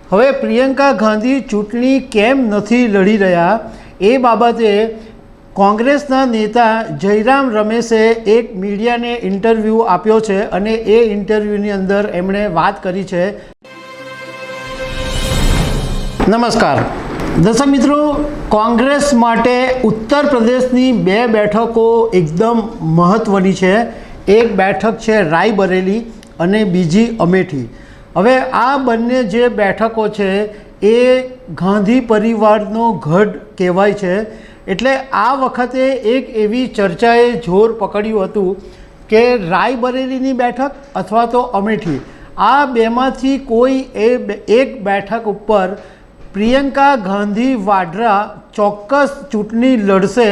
હવે પ્રિયંકા ગાંધી ચૂંટણી કેમ નથી લડી રહ્યા એ બાબતે કોંગ્રેસના નેતા જયરામ રમેશે એક મીડિયાને ઇન્ટરવ્યૂ આપ્યો છે અને એ ઇન્ટરવ્યૂની અંદર એમણે વાત કરી છે। નમસ્કાર દર્શક મિત્રો, કોંગ્રેસ માટે ઉત્તર પ્રદેશની બે બેઠકો એકદમ મહત્ત્વની છે। એક બેઠક છે રાયબરેલી અને બીજી અમેઠી। હવે આ બંને જે બેઠકો છે એ ગાંધી પરિવારનો ગઢ કહેવાય છે। એટલે આ વખતે એક એવી ચર્ચાએ જોર પકડ્યું હતું કે રાયબરેલીની બેઠક અથવા તો અમેઠી, આ બેમાંથી કોઈ એક બેઠક ઉપર પ્રિયંકા ગાંધી વાડ્રા ચોક્કસ ચૂંટણી લડશે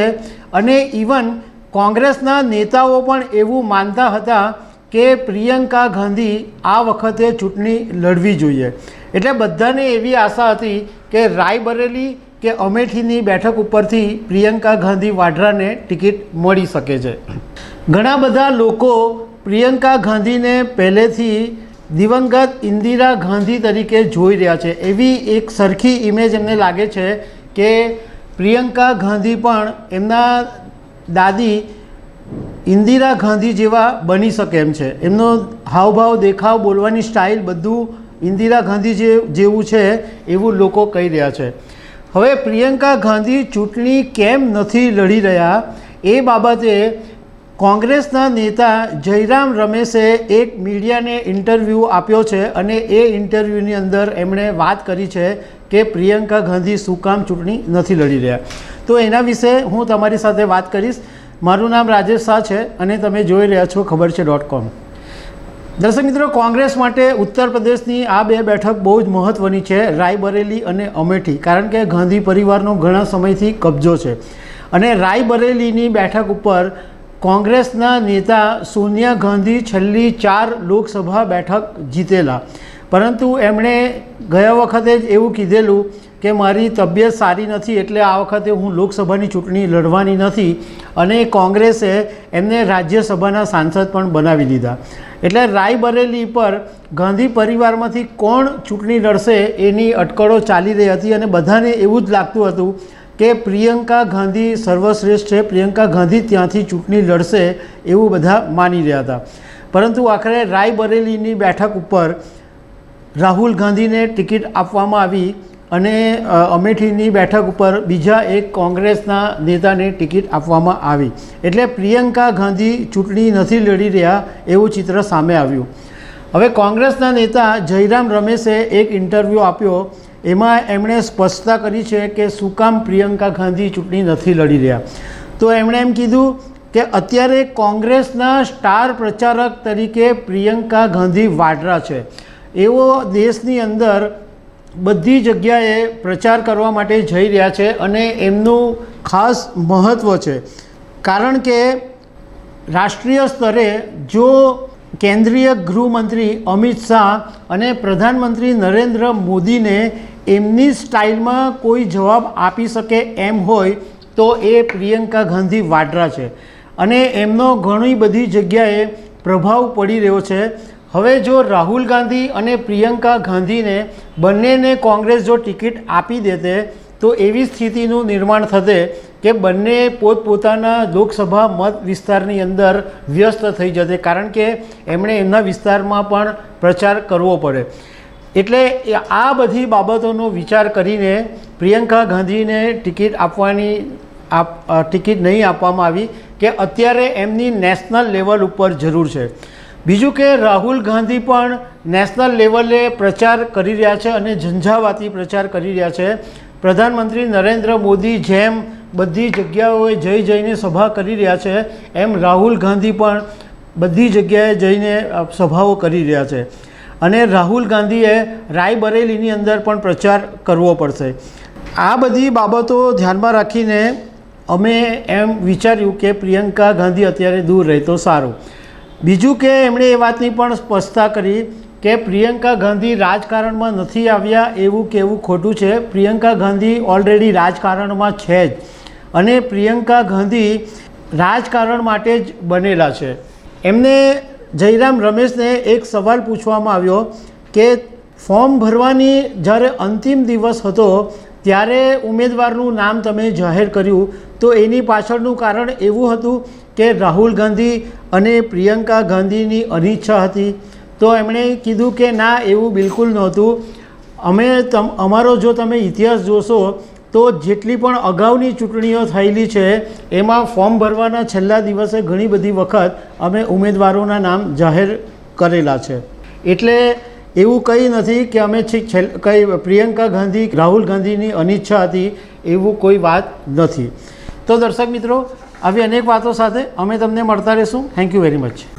અને ઇવન કોંગ્રેસના નેતાઓ પણ એવું માનતા હતા કે પ્રિયંકા ગાંધી આ વખતે ચૂંટણી લડવી જોઈએ। એટલે બધાને એવી આશા હતી કે રાયબરેલી કે અમેઠીની બેઠક ઉપરથી પ્રિયંકા ગાંધી વાડ્રાને ટિકિટ મળી શકે છે। ઘણા બધા લોકો પ્રિયંકા ગાંધીને પહેલેથી દિવંગત ઇન્દિરા ગાંધી તરીકે જોઈ રહ્યા છે। એવી એક સરખી ઇમેજ એમને લાગે છે કે પ્રિયંકા ગાંધી પણ એમના દાદી ઇન્દિરા ગાંધી જેવા બની શકે એમ છે। એમનો હાવભાવ, દેખાવ, બોલવાની સ્ટાઇલ બધું ઇન્દિરા ગાંધી જેવું છે એવું લોકો કહી રહ્યા છે। હવે પ્રિયંકા ગાંધી ચૂંટણી કેમ નથી લડી રહ્યા એ બાબતે કોંગ્રેસના નેતા જયરામ રમેશે એક મીડિયાને ઇન્ટરવ્યૂ આપ્યો છે અને એ ઇન્ટરવ્યૂની અંદર એમણે વાત કરી છે કે પ્રિયંકા ગાંધી શું કામ ચૂંટણી નથી લડી રહ્યા। તો એના વિશે હું તમારી સાથે વાત કરીશ। મારું નામ રાજેશ શાહ છે અને તમે જોઈ રહ્યા છો ખબરછે.com। દર્શક મિત્રો, કોંગ્રેસ માટે ઉત્તર પ્રદેશની આ બે બેઠક બહુ જ મહત્ત્વની છે, રાયબરેલી અને અમેઠી, કારણ કે ગાંધી પરિવારનો ઘણા સમયથી કબજો છે। અને રાયબરેલીની બેઠક ઉપર કોંગ્રેસના નેતા સોનિયા ગાંધી છેલ્લી 4 લોકસભા બેઠક જીતેલા, પરંતુ એમણે ગયા વખતે જ એવું કીધેલું કે મારી તબિયત સારી નથી એટલે આ વખતે હું લોકસભાની ચૂંટણી લડવાની નથી, અને કોંગ્રેસે એમને રાજ્યસભાના સાંસદ પણ બનાવી દીધા। એટલે રાયબરેલી પર ગાંધી પરિવારમાંથી કોણ ચૂંટણી લડશે એની અટકળો ચાલી રહી હતી અને બધાને એવું જ લાગતું હતું કે પ્રિયંકા ગાંધી સર્વશ્રેષ્ઠ છે, પ્રિયંકા ગાંધી ત્યાંથી ચૂંટણી લડશે એવું બધા માની રહ્યા હતા। પરંતુ આખરે રાયબરેલીની બેઠક ઉપર રાહુલ ગાંધીને ટિકિટ આપવામાં આવી અને અમેઠીની બેઠક ઉપર બીજા એક કોંગ્રેસના નેતાને ટિકિટ આપવામાં આવી। એટલે પ્રિયંકા ગાંધી ચૂંટણી નથી લડી રહ્યા એવું ચિત્ર સામે આવ્યું। હવે કોંગ્રેસના નેતા જયરામ રમેશે એક ઇન્ટરવ્યૂ આપ્યો, એમાં એમણે સ્પષ્ટતા કરી છે કે શું કામ પ્રિયંકા ગાંધી ચૂંટણી નથી લડી રહ્યા। તો એમણે એમ કીધું કે અત્યારે કોંગ્રેસના સ્ટાર પ્રચારક તરીકે પ્રિયંકા ગાંધી વાડ્રા છે, એવો દેશની અંદર બધી જગ્યાએ પ્રચાર કરવા માટે જઈ રહ્યા છે અને એમનું ખાસ મહત્ત્વ છે, કારણ કે રાષ્ટ્રીય સ્તરે જો કેન્દ્રીય ગૃહમંત્રી અમિત શાહ અને પ્રધાનમંત્રી નરેન્દ્ર મોદીને એમની સ્ટાઇલમાં કોઈ જવાબ આપી શકે એમ હોય તો એ પ્રિયંકા ગાંધી વાડ્રા છે અને એમનો ઘણી બધી જગ્યાએ પ્રભાવ પડી રહ્યો છે। હવે જો રાહુલ ગાંધી અને પ્રિયંકા ગાંધીને બંનેને કોંગ્રેસ જો ટિકિટ આપી દેતે તો એવી સ્થિતિનું નિર્માણ થશે કે બંને પોતપોતાના લોકસભા મત વિસ્તારની અંદર વ્યસ્ત થઈ જશે, કારણ કે એમણે એમના વિસ્તારમાં પણ પ્રચાર કરવો પડે। એટલે આ બધી બાબતોનો વિચાર કરીને પ્રિયંકા ગાંધીને ટિકિટ નહીં આપવામાં આવી કે અત્યારે એમની નેશનલ લેવલ ઉપર જરૂર છે। બીજું કે રાહુલ ગાંધી પણ નેશનલ લેવલે પ્રચાર કરી રહ્યા છે અને ઝંઝાવાતી પ્રચાર કરી રહ્યા છે। પ્રધાનમંત્રી નરેન્દ્ર મોદી જેમ બધી જગ્યાઓએ જઈને સભા કરી રહ્યા છે એમ રાહુલ ગાંધી પણ બધી જગ્યાએ જઈને સભાઓ કરી રહ્યા છે અને રાહુલ ગાંધીએ રાયબરેલીની અંદર પણ પ્રચાર કરવો પડશે। આ બધી બાબતો ધ્યાનમાં રાખીને અમે એમ વિચાર્યું કે પ્રિયંકા ગાંધી અત્યારે દૂર રહે તો સારું। બીજું કે એમણે એ વાતની પણ સ્પષ્ટતા કરી કે પ્રિયંકા ગાંધી રાજકારણમાં નથી આવ્યા એવું કહેવું ખોટું છે। પ્રિયંકા ગાંધી ઓલરેડી રાજકારણમાં છે જ અને પ્રિયંકા ગાંધી રાજકારણ માટે જ બનેલા છે। એમને જયરામ રમેશને એક સવાલ પૂછવામાં આવ્યો કે ફોર્મ ભરવાની જ્યારે અંતિમ દિવસ હતો ત્યારે ઉમેદવારનું નામ તમે જાહેર કર્યું તો એની પાછળનું કારણ એવું હતું કે રાહુલ ગાંધી અને પ્રિયંકા ગાંધીની અનિચ્છા હતી. તો એમણે કીધું કે ના, એવું બિલકુલ નહોતું. અમારો જો તમે ઇતિહાસ જોશો તો જેટલી પણ અગાઉની ચૂંટણીઓ થયેલી છે એમાં ફોર્મ ભરવાના છેલ્લા દિવસે ઘણી બધી વખત અમે ઉમેદવારોના નામ જાહેર કરેલા છે. એટલે એવું કંઈ નથી કે અમે કંઈ પ્રિયંકા ગાંધી રાહુલ ગાંધીની અનિચ્છા હતી, એવું કોઈ વાત નથી. તો દર્શક મિત્રો, આવી અનેક વાતો સાથે અમે તમને મળતા રહીશું. Thank you very much.